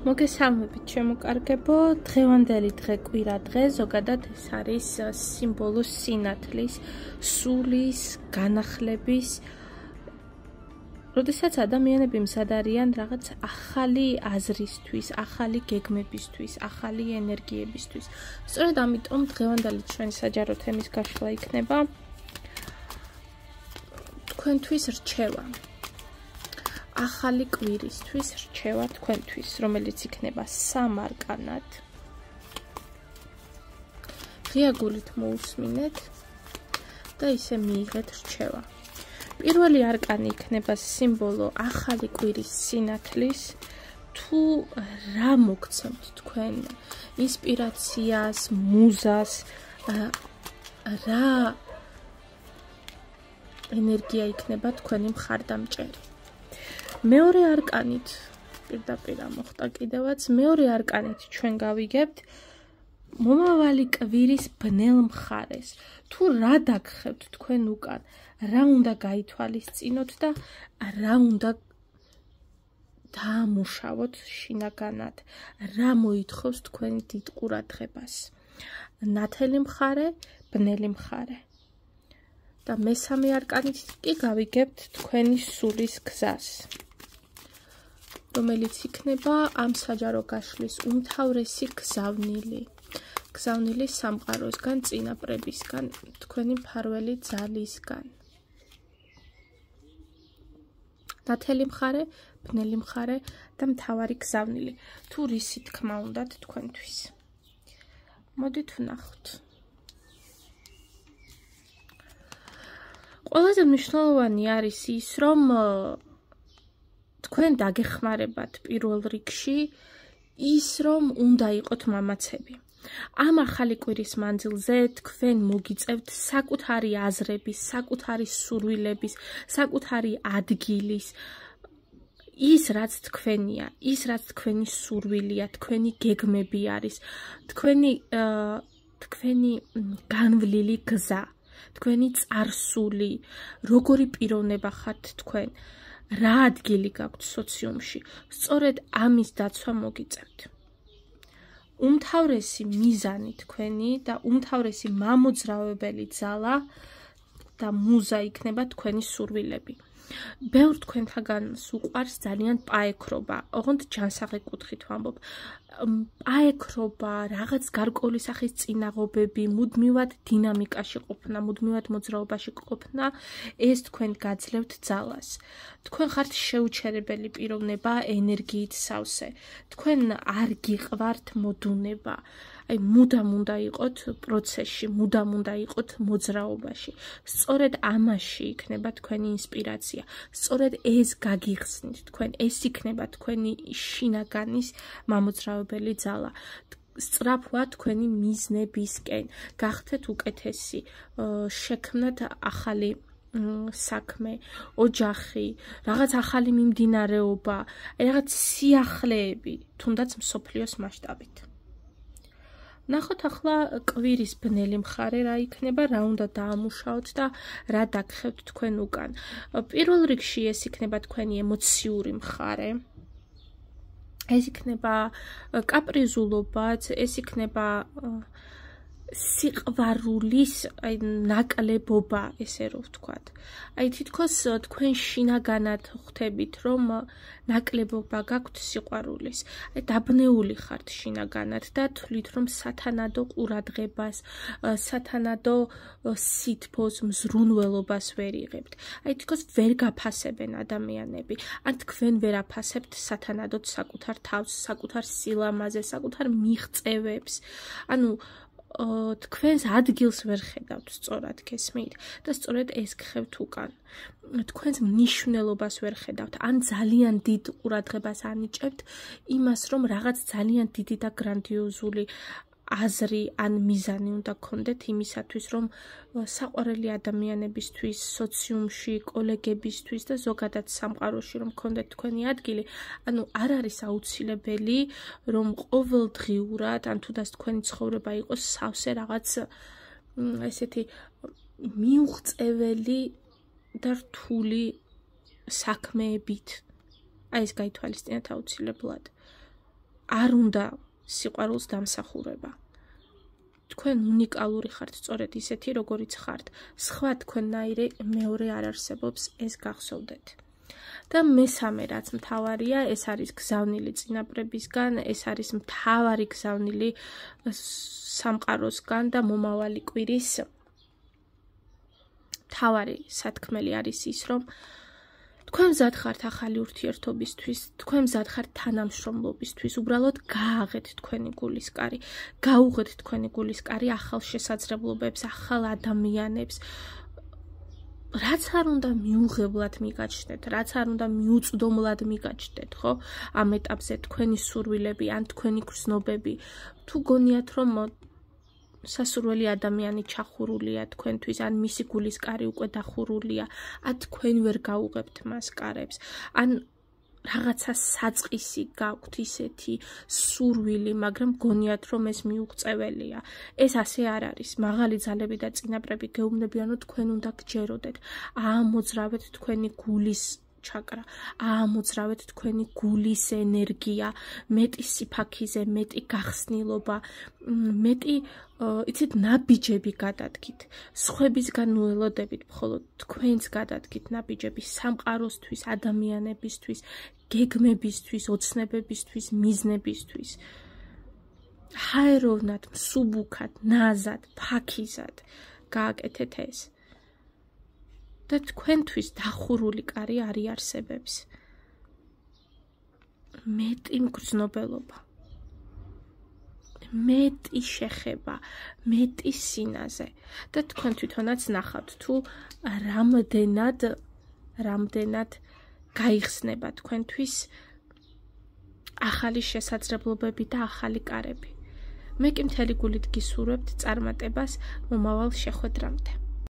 მოგესალმებით შემოკარგებო, დღევანდელი დღე კვირა დღე, ზოგადად ეს არის სიმბოლო სინათლის, სულის, განახლების. როდესაც ადამიანები მზად არიან რაღაც ახალი აზრისთვის, ახალი გეგმებისთვის, ახალი ენერგიებისთვის. სწორედ ამიტომ დღევანდელი ჩვენი საჯარო თემის გაშლა იქნება თქვენთვის რჩევა. ახალი კვირისთვის რჩევა თქვენთვის, რომელიც იქნება 3 არკანად. ღია გულით მოусმინეთ და ისე მიიღეთ რჩევა. პირველი არკანი იქნება სიმბოლო ახალი კვირის სინათლის. თუ რა მოგცემთ თქვენ ინსპირაციას, მუზას, რა ენერგია იქნება თქვენი მხარდამჭერი. მეორე არკანით პირდაპირ მოხდა კიდევაც მეორე არკანით ჩვენ გავიგებთ მომავალი კვირის ბნელ მხარეს. თუ რა დაგხევთ თქვენ უკან, რა უნდა გაითვალისწინოთ და რა უნდა დაამუშავოთ შინაგანად, რა მოითხოვს თქვენი დიდ ყურადღებას. ნათელი მხარე, ბნელი მხარე. და მესამე არკანით კი გავიგებთ თქვენი სულის გზას, რომელიც იქნება ამ საჯარო გაშლის უმთავრესი გზავნილი. გზავნილი სამყაროსგან, წინაპრებისგან, თქვენი მფარველი ძალისგან. ნათელი მხარე, ბნელი მხარე და მთავარი გზავნილი. თუ რისი თქმა უნდათ თქვენთვის. მოდით ვნახოთ. ყველაზე მნიშვნელოვანი არის ის, რომ თქვენ დაგეხმარებათ პირველ რიგში ის, რომ უნდა იყოთ მამაცები. ამ ახალი კვირის მანძილზე თქვენ მოგიწევთ საკუთარი აზრების, საკუთარი სურვილების, საკუთარი ადგილის, ის რაც თქვენია, ის რაც თქვენი სურვილია, თქვენი გეგმები არის, თქვენი განვლილი გზა, თქვენი წარსული, როგორი პიროვნება ხართ თქვენ, რა ადგილი გაქვთ სოციუმში, სწორედ ამის დაცვა მოგიწევთ. უმთავრესი მიზანი თქვენი და უმთავრესი მამოძრავებელი ძალა და მუზა იქნება თქვენი სურვილები. ბევრ თქვენთაგანს უყვარს ძალიან პაექრობა, ოღონდ ჯანსაღი კუთხით ვამბობ. პაექრობა, რაღაც გარკვეული სახის წინაღობები, მუდმივად დინამიკაში ყოფნა, მუდმივად მოძრაობაში ყოფნა, ეს თქვენ გაძლევთ ძალას. თქვენ ხართ შეუჩერებელი პიროვნება, ენერგიით სავსე. თქვენ არ გიყვართ მოდუნება. აი მუდამ უნდა იყოთ პროცესში, მუდამ უნდა იყოთ მოძრაობაში. სწორედ ამაში იქნება თქვენი ინსპირაცია. სწორედ ეს გაგიხსნით თქვენ, ეს იქნება თქვენი შინაგანის მამოძრავებელი ძალა. სწრაფვად თქვენი მიზნებისკენ გახდეთ უკეთესი, შექმნათ ახალი საქმე, ოჯახი, რაღაც ახალი მიმდინარეობა, რაღაც სიახლეები, თუნდაც მსოფლიოს მასშტაბით. ნახოთ ახლა კვირის ბნელი მხარე რა იქნება, რა უნდა დაამუშაოთ და რა დაგხევთ თქვენ უკან. პირველ რიგში ეს იქნება თქვენი ემოციური მხარე. ეს იქნება კაპრიზულობაც, ეს იქნება სიყვარულის ნაკლებობა, ესე რომ ვთქვათ. აი თითქოს თქვენ შინაგანად ხვდებით, რომ ნაკლებობა გაქვთ სიყვარულის. აი დაბნეული ხართ შინაგანად და თვლით, რომ სათანადო ყურადღებას, სათანადო სითბოს, მზრუნველობას ვერ იღებთ. აი თითქოს ვერ გაფასებენ ადამიანები. ან თქვენ ვერ აფასებთ სათანადოდ საკუთარ თავს, საკუთარ სილამაზეს, საკუთარ მიღწევებს. ანუ თქვენს ადგილს ვერ ხედავთ სწორად, გესმით? და სწორედ ეს გხევთ უკან. თქვენს მნიშვნელობას ვერ ხედავთ, ან ძალიან დიდ ყურადღებას ანიჭებთ იმას, რომ რაღაც ძალიან დიდი და გრანდიოზული აზრი ან მიზანი უნდა გქონდეთ იმისათვის, რომ საყვარელი ადამიანებისთვის, სოციუმში, კოლეგებისთვის და ზოგადად სამყაროში რომ გქონდეთ თქვენი ადგილი, ანუ არ არის აუცილებელი, რომ ყოველდღიურად, ან თუნდაც თქვენი ცხოვრება იყოს სავსე რაღაც ესეთი მიუღწეველი და რთული საქმეებით. აი ეს გაითვალისწინეთ აუცილებლად. არ უნდა სიყვარულს დამსახურება. თქვენ უნიკალური ხართ, სწორედ ისეთი, როგორიც ხართ. სხვა თქვენნაირი მეორე არ არსებობს, ეს გახსოვდეთ. და მესამე რაც მთავარია, ეს არის გზავნილი წინაპრებისგან, ეს არის მთავარი გზავნილი სამყაროსგან და მომავალი კვირის მთავარი სათქმელი არის ის, რომ თქვენ მზად ხართ ახალი ურთიერთობისთვის, თქვენ მზად ხართ თანამშრომლობისთვის, უბრალოდ გააღეთ თქვენი გულისკარი, გაუღეთ თქვენი გულისკარი ახალ შესაძლებლობებს, ახალ ადამიანებს. რაც არ უნდა მიუღებლად მიგაჩნდეთ, რაც არ უნდა მიუწვდომლად მიგაჩნდეთ, ხო? ამ ეტაპზე თქვენი სურვილები ან თქვენი გრძნობები, თუ გონიათ, რომ სასურველი ადამიანი ჩახურულია თქვენთვის, ან მისი გულისკარი უკვე დახურულია, ან თქვენ ვერ გაუღებთ მას კარებს, ან რაღაცა საწყისი გაქვთ ისეთი სურვილი, მაგრამ გონიათ, რომ ეს მიუღწეველია. ეს ასე არ არის. მაღალი ძალები და წინაპრები გეუბნებიან, რომ თქვენ უნდა გჯეროდეთ, აამოძრავეთ თქვენი გულის ჩაკრა, აამოძრავეთ თქვენი გულის ენერგია, მეტი სიფაქიზე, მეტი გახსნილობა, მეტი, იცით, ნაბიჯები გადადგით. სხვებისგან უელოდებით, მხოლოდ თქვენს გადადგით ნაბიჯები სამყაროსთვის, ადამიანებისთვის, გეგმებისთვის, ოცნებებისთვის, მიზნებისთვის. ჰაეროვნად, მსუბუქად, ნაზად, ფაქიზად გააკეთეთ ეს. და თქვენთვის დახურული კარი არ იარსებებს. მეტი მგრძნობელობა, მეტი შეხება, მეტი სინაზე და თქვენ თვითონაც ნახავთ თუ რამდენად გაიხსნება თქვენთვის ახალი შესაძლებლობები და ახალი კარები. მე კი მთელი გულით გისურვებთ წარმატებას მომავალ შეხვედრამდე.